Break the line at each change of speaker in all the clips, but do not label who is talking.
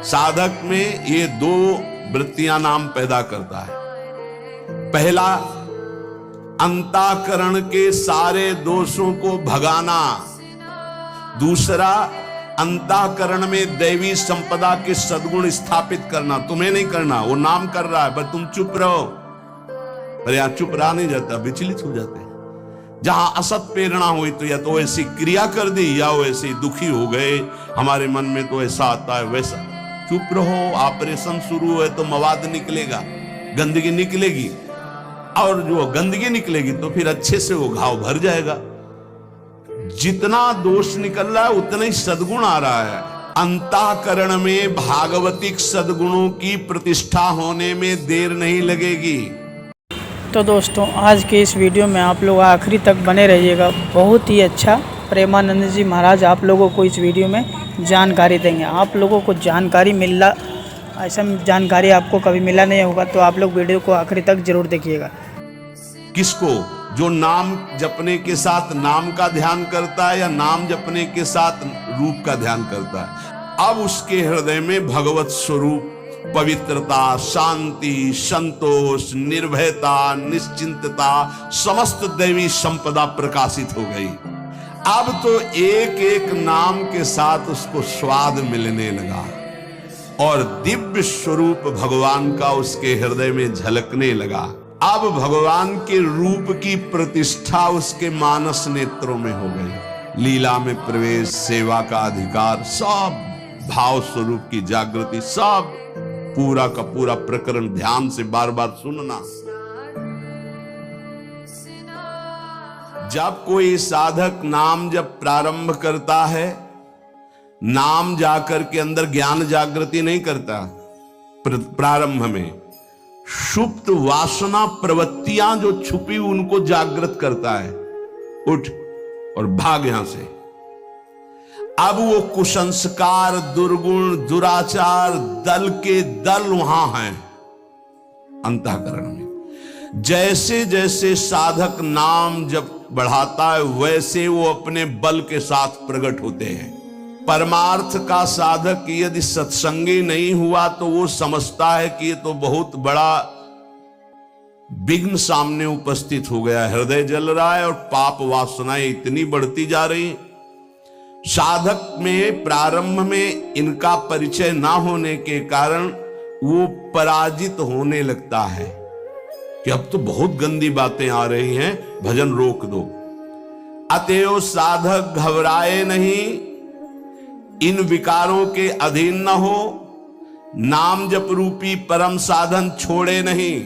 साधक में ये दो वृत्तियां नाम पैदा करता है। पहला, अंतःकरण के सारे दोषों को भगाना। दूसरा, अंतःकरण में दैवी संपदा के सद्गुण स्थापित करना। तुम्हें नहीं करना, वो नाम कर रहा है, पर तुम चुप रहो। पर यहां चुप रहा नहीं जाता, विचलित हो जाते हैं। जहां असत प्रेरणा हुई तो या तो ऐसी क्रिया कर दी या वो ऐसे दुखी हो गए, हमारे मन में तो ऐसा आता है वैसा। चुप रहो, ऑपरेशन शुरू है तो मवाद निकलेगा, गंदगी निकलेगी, और जो गंदगी निकलेगी तो फिर अच्छे से वो घाव भर जाएगा। जितना दोष निकल रहा है उतना ही सद्गुण आ रहा है। अंतःकरण में भागवतिक सद्गुणों की प्रतिष्ठा होने में देर नहीं लगेगी।
तो दोस्तों, आज के इस वीडियो में आप लोग आखिरी तक बने रहिएगा। बहुत ही अच्छा प्रेमानंद जी महाराज आप लोगों को इस वीडियो में जानकारी देंगे। आप लोगों को जानकारी मिलना, ऐसा जानकारी आपको कभी मिला नहीं होगा, तो आप लोग वीडियो को आखिरी तक जरूर देखिएगा।
किसको? जो नाम जपने के साथ नाम का ध्यान करता है या नाम जपने के साथ रूप का ध्यान करता है। अब उसके हृदय में भगवत स्वरूप, पवित्रता, शांति, संतोष, निर्भयता, निश्चिंतता, समस्त दैवी संपदा प्रकाशित हो गई। अब तो एक एक नाम के साथ उसको स्वाद मिलने लगा और दिव्य स्वरूप भगवान का उसके हृदय में झलकने लगा। अब भगवान के रूप की प्रतिष्ठा उसके मानस नेत्रों में हो गई। लीला में प्रवेश, सेवा का अधिकार, सब भाव स्वरूप की जागृति, सब पूरा का पूरा प्रकरण ध्यान से बार बार सुनना। जब कोई साधक नाम जब प्रारंभ करता है, नाम जाकर के अंदर ज्ञान जागृति नहीं करता। प्रारंभ में सुप्त वासना प्रवृत्तियां जो छुपी उनको जागृत करता है। उठ और भाग यहां से। अब वो कुसंस्कार, दुर्गुण, दुराचार दल के दल वहां हैं अंतःकरण में। जैसे जैसे साधक नाम जब बढ़ाता है वैसे वो अपने बल के साथ प्रकट होते हैं। परमार्थ का साधक यदि सत्संगी नहीं हुआ तो वो समझता है कि ये तो बहुत बड़ा विघ्न सामने उपस्थित हो गया, हृदय जल रहा है और पाप वासनाएं इतनी बढ़ती जा रही। साधक में प्रारंभ में इनका परिचय ना होने के कारण वो पराजित होने लगता है कि अब तो बहुत गंदी बातें आ रही हैं, भजन रोक दो। अतएव साधक घबराए नहीं, इन विकारों के अधीन न हो, नाम जप रूपी परम साधन छोड़े नहीं।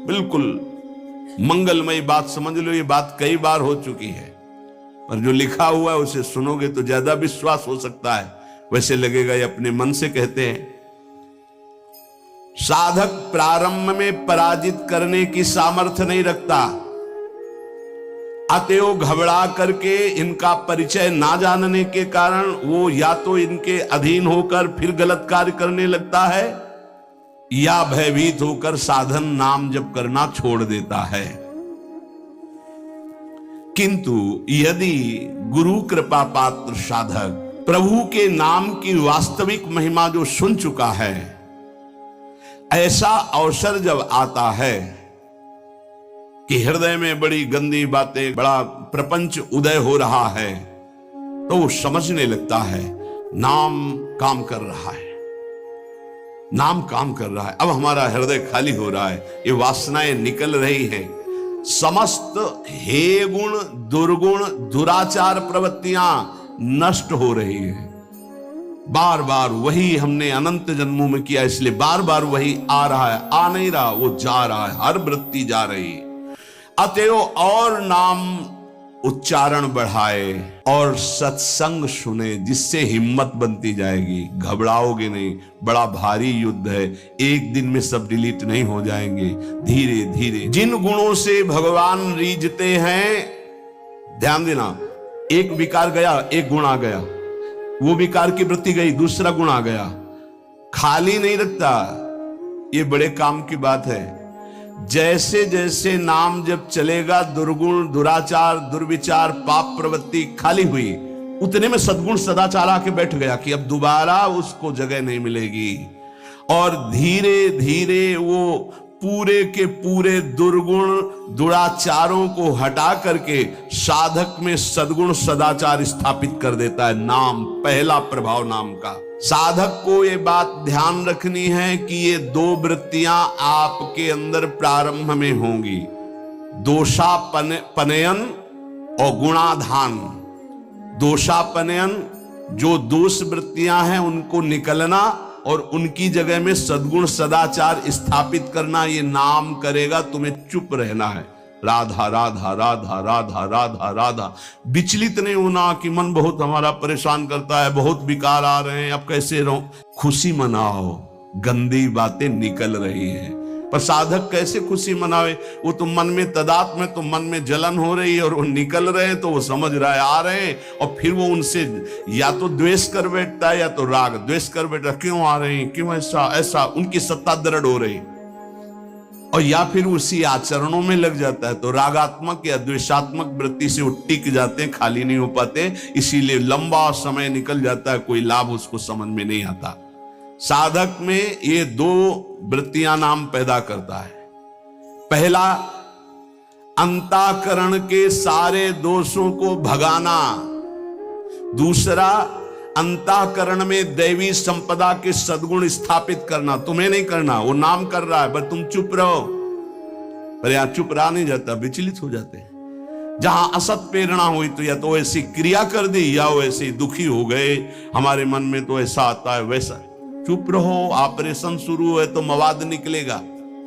बिल्कुल मंगलमयी बात समझ लो, ये बात कई बार हो चुकी है, पर जो लिखा हुआ है उसे सुनोगे तो ज्यादा विश्वास हो सकता है। वैसे लगेगा ये अपने मन से कहते हैं। साधक प्रारंभ में पराजित करने की सामर्थ्य नहीं रखता। अतएव घबरा करके इनका परिचय ना जानने के कारण वो या तो इनके अधीन होकर फिर गलत कार्य करने लगता है या भयभीत होकर साधन नाम जप करना छोड़ देता है। किंतु यदि गुरु कृपा पात्र साधक प्रभु के नाम की वास्तविक महिमा जो सुन चुका है, ऐसा अवसर जब आता है कि हृदय में बड़ी गंदी बातें, बड़ा प्रपंच उदय हो रहा है, तो वो समझने लगता है नाम काम कर रहा है, नाम काम कर रहा है। अब हमारा हृदय खाली हो रहा है, ये वासनाएं निकल रही हैं, समस्त हे गुण, दुर्गुण, दुराचार प्रवृत्तियां नष्ट हो रही हैं। बार बार वही हमने अनंत जन्मों में किया, इसलिए बार बार वही आ रहा है, आ नहीं रहा, वो जा रहा है, हर वृत्ति जा रही है। अतएव और नाम उच्चारण बढ़ाए और सत्संग सुने, जिससे हिम्मत बनती जाएगी। घबराओगे नहीं, बड़ा भारी युद्ध है, एक दिन में सब डिलीट नहीं हो जाएंगे। धीरे धीरे जिन गुणों से भगवान रीझते हैं, ध्यान देना, एक विकार गया, एक गुण आ गया, वो विकार की वृत्ति गई, दूसरा गुण आ गया, खाली नहीं रखता। ये बड़े काम की बात है। जैसे जैसे नाम जब चलेगा, दुर्गुण, दुराचार, दुर्विचार, पाप प्रवृत्ति खाली हुई, उतने में सद्गुण सदाचार आके बैठ गया कि अब दोबारा उसको जगह नहीं मिलेगी। और धीरे धीरे वो पूरे के पूरे दुर्गुण दुराचारों को हटा करके साधक में सद्गुण सदाचार स्थापित कर देता है। नाम, पहला प्रभाव नाम का। साधक को ये बात ध्यान रखनी है कि ये दो वृत्तियां आपके अंदर प्रारंभ में होंगी, दोषापनयन और गुणाधान। दोषापनयन, जो दोष वृत्तियां हैं उनको निकलना और उनकी जगह में सद्गुण सदाचार स्थापित करना। ये नाम करेगा, तुम्हें चुप रहना है। राधा राधा राधा राधा राधा राधा। विचलित नहीं होना कि मन बहुत हमारा परेशान करता है, बहुत विकार आ रहे हैं, अब कैसे रहूं। खुशी मनाओ, गंदी बातें निकल रही हैं। पर साधक कैसे खुशी मनावे? वो तो मन में तदात्म में, तो मन में जलन हो रही है और वो निकल रहे हैं तो वो समझ रहा है आ रहे हैं, और फिर वो उनसे या तो द्वेष कर बैठता है या तो राग। द्वेष कर बैठता, क्यों आ रहे हैं, क्यों ऐसा ऐसा, उनकी सत्ता दृढ़ हो रही, और या फिर उसी आचरणों में लग जाता है तो रागात्मक या द्वेषात्मक वृत्ति से वो टिक जाते हैं, खाली नहीं हो पाते। इसीलिए लंबा समय निकल जाता है, कोई लाभ उसको समझ में नहीं आता। साधक में ये दो वृत्तियां नाम पैदा करता है। पहला, अंतःकरण के सारे दोषों को भगाना। दूसरा, अंतःकरण में दैवी संपदा के सद्गुण स्थापित करना। तुम्हें नहीं करना, वो नाम कर रहा है, पर तुम चुप रहो। पर यहां चुप रहा नहीं जाता, विचलित हो जाते हैं। जहां असत प्रेरणा हुई तो या तो ऐसी क्रिया कर दी या वैसे दुखी हो गए, हमारे मन में तो ऐसा आता है वैसा। चुप रहो, ऑपरेशन शुरू है तो मवाद निकलेगा,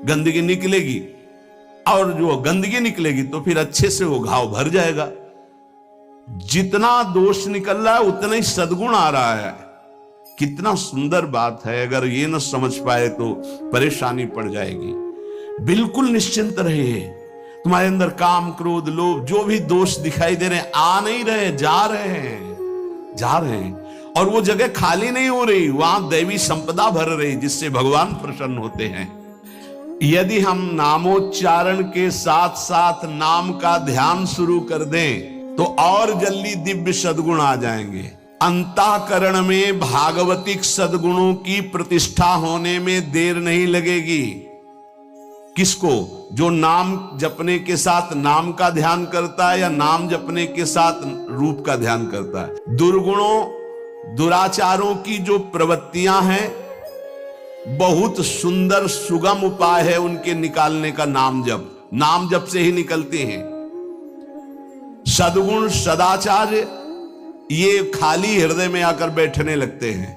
गंदगी निकलेगी, और जो गंदगी निकलेगी तो फिर अच्छे से वो घाव भर जाएगा। जितना दोष निकल रहा है उतना ही सद्गुण आ रहा है। कितना सुंदर बात है। अगर ये न समझ पाए तो परेशानी पड़ जाएगी। बिल्कुल निश्चिंत रहिए। तुम्हारे अंदर काम, क्रोध, लोभ, जो भी दोष दिखाई दे रहे हैं, आ नहीं रहे, जा रहे हैं, जा रहे हैं। और वो जगह खाली नहीं हो रही, वहां दैवी संपदा भर रही, जिससे भगवान प्रसन्न होते हैं। यदि हम नामोच्चारण के साथ साथ नाम का ध्यान शुरू कर दें तो और जल्दी दिव्य सद्गुण आ जाएंगे। अंतःकरण में भागवतिक सद्गुणों की प्रतिष्ठा होने में देर नहीं लगेगी। किसको? जो नाम जपने के साथ नाम का ध्यान करता है या नाम जपने के साथ रूप का ध्यान करता है। दुर्गुणों दुराचारों की जो प्रवृत्तियां हैं, बहुत सुंदर सुगम उपाय है उनके निकालने का नाम जप। नाम जप से ही निकलते हैं। सद्गुण सदाचार ये खाली हृदय में आकर बैठने लगते हैं।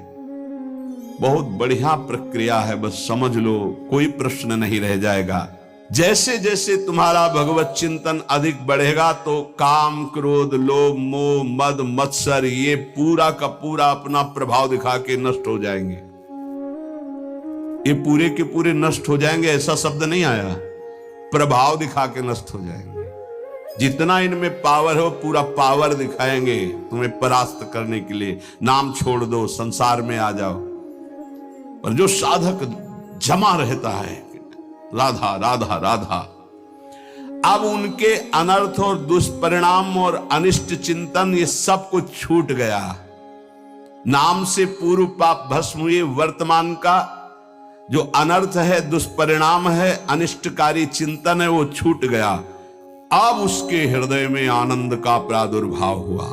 बहुत बढ़िया प्रक्रिया है, बस समझ लो, कोई प्रश्न नहीं रह जाएगा। जैसे जैसे तुम्हारा भगवत चिंतन अधिक बढ़ेगा तो काम, क्रोध, लोभ, मोह, मद, मत्सर ये पूरा का पूरा अपना प्रभाव दिखा के नष्ट हो जाएंगे। ये पूरे के पूरे नष्ट हो जाएंगे ऐसा शब्द नहीं आया, प्रभाव दिखा के नष्ट हो जाएंगे। जितना इनमें पावर हो पूरा पावर दिखाएंगे तुम्हें परास्त करने के लिए। नाम छोड़ दो, संसार में आ जाओ। पर जो साधक जमा रहता है, राधा राधा राधा, अब उनके अनर्थ और दुष्परिणाम और अनिष्ट चिंतन ये सब कुछ छूट गया। नाम से पूर्व पाप भस्म हुए। वर्तमान का जो अनर्थ है, दुष्परिणाम है, अनिष्टकारी चिंतन है, वो छूट गया। अब उसके हृदय में आनंद का प्रादुर्भाव हुआ।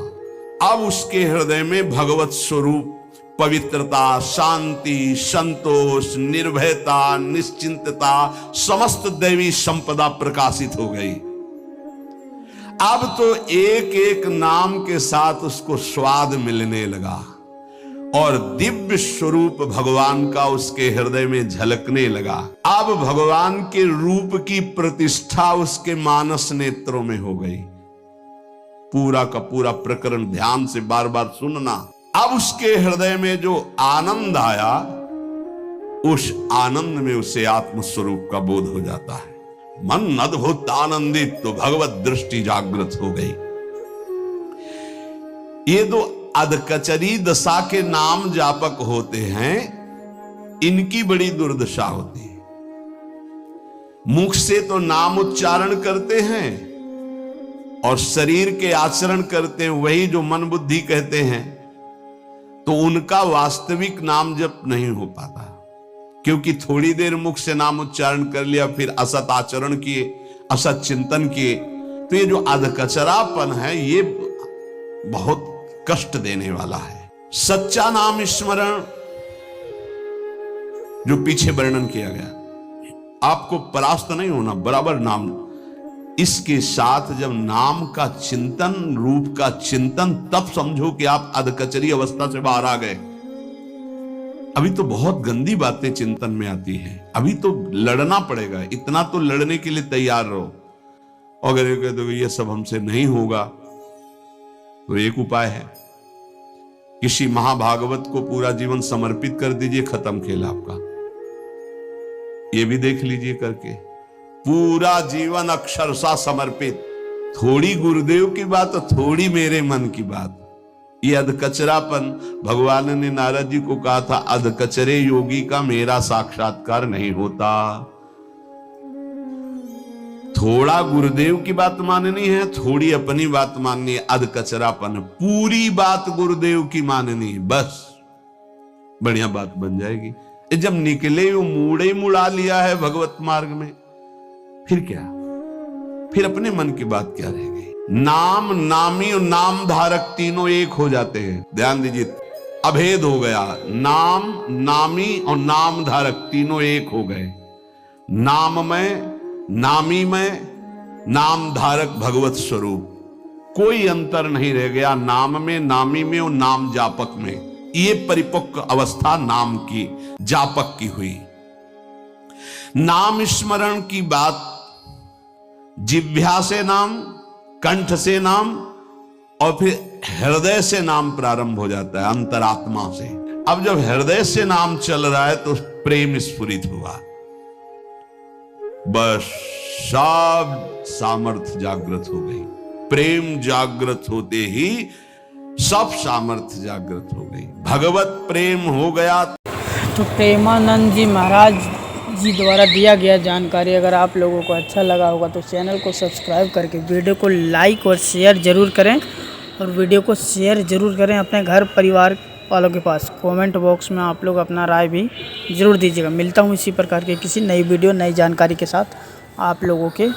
अब उसके हृदय में भगवत स्वरूप, पवित्रता, शांति, संतोष, निर्भयता, निश्चिंतता, समस्त दैवी संपदा प्रकाशित हो गई। अब तो एक एक नाम के साथ उसको स्वाद मिलने लगा और दिव्य स्वरूप भगवान का उसके हृदय में झलकने लगा। अब भगवान के रूप की प्रतिष्ठा उसके मानस नेत्रों में हो गई। पूरा का पूरा प्रकरण ध्यान से बार बार सुनना। अब उसके हृदय में जो आनंद आया, उस आनंद में उसे आत्मस्वरूप का बोध हो जाता है। मन अद्भुत आनंदित, तो भगवत दृष्टि जागृत हो गई। ये दो अधकचरी दशा के नाम जापक होते हैं, इनकी बड़ी दुर्दशा होती है। मुख से तो नाम उच्चारण करते हैं, और शरीर के आचरण करते हैं वही जो मन बुद्धि कहते हैं, तो उनका वास्तविक नाम जप नहीं हो पाता, क्योंकि थोड़ी देर मुख से नाम उच्चारण कर लिया, फिर असत आचरण किए, असत चिंतन किए, तो ये जो अधकचरापन है ये बहुत कष्ट देने वाला है। सच्चा नाम स्मरण जो पीछे वर्णन किया गया, आपको परास्त नहीं होना, बराबर नाम। इसके साथ जब नाम का चिंतन, रूप का चिंतन, तब समझो कि आप अधकचरी अवस्था से बाहर आ गए। अभी तो बहुत गंदी बातें चिंतन में आती हैं, अभी तो लड़ना पड़ेगा, इतना तो लड़ने के लिए तैयार रहो। अगर ये कह दो ये सब हमसे नहीं होगा, तो एक उपाय है, किसी महाभागवत को पूरा जीवन समर्पित कर दीजिए, खत्म खेल आपका। ये भी देख लीजिए करके, पूरा जीवन अक्षरशः समर्पित, थोड़ी गुरुदेव की बात, थोड़ी मेरे मन की बात। ये अधकचरापन, भगवान ने नारद जी को कहा था, अधकचरे योगी का मेरा साक्षात्कार नहीं होता। थोड़ा गुरुदेव की बात माननी है, थोड़ी अपनी बात माननी है, अधकचरापन। पूरी बात गुरुदेव की माननी है, बस बढ़िया बात बन जाएगी। जब निकले वो मूड़े ही मुड़ा लिया है भगवत मार्ग में, फिर क्या, फिर अपने मन की बात क्या रह गई। नाम, नामी और नाम धारक तीनों एक हो जाते हैं, ध्यान दीजिए, अभेद हो गया। नाम, नामी और नाम धारक तीनों एक हो गए। नाम में, नामी में, नाम धारक भगवत स्वरूप, कोई अंतर नहीं रह गया नाम में, नामी में और नाम जापक में। ये परिपक्व अवस्था नाम की, जापक की हुई। नाम स्मरण की बात जिह्वा से नाम, कंठ से नाम और फिर हृदय से नाम प्रारंभ हो जाता है, अंतरात्मा से। अब जब हृदय से नाम चल रहा है तो प्रेम स्फुरित हुआ, बस सब सामर्थ्य जागृत हो गई। प्रेम जागृत होते ही सब सामर्थ्य जागृत हो गई, भगवत प्रेम हो गया।
तो प्रेमानंद जी महाराज जी द्वारा दिया गया जानकारी अगर आप लोगों को अच्छा लगा होगा तो चैनल को सब्सक्राइब करके वीडियो को लाइक और शेयर ज़रूर करें, और वीडियो को शेयर ज़रूर करें अपने घर परिवार वालों के पास। कमेंट बॉक्स में आप लोग अपना राय भी ज़रूर दीजिएगा। मिलता हूँ इसी प्रकार के किसी नई वीडियो, नई जानकारी के साथ आप लोगों के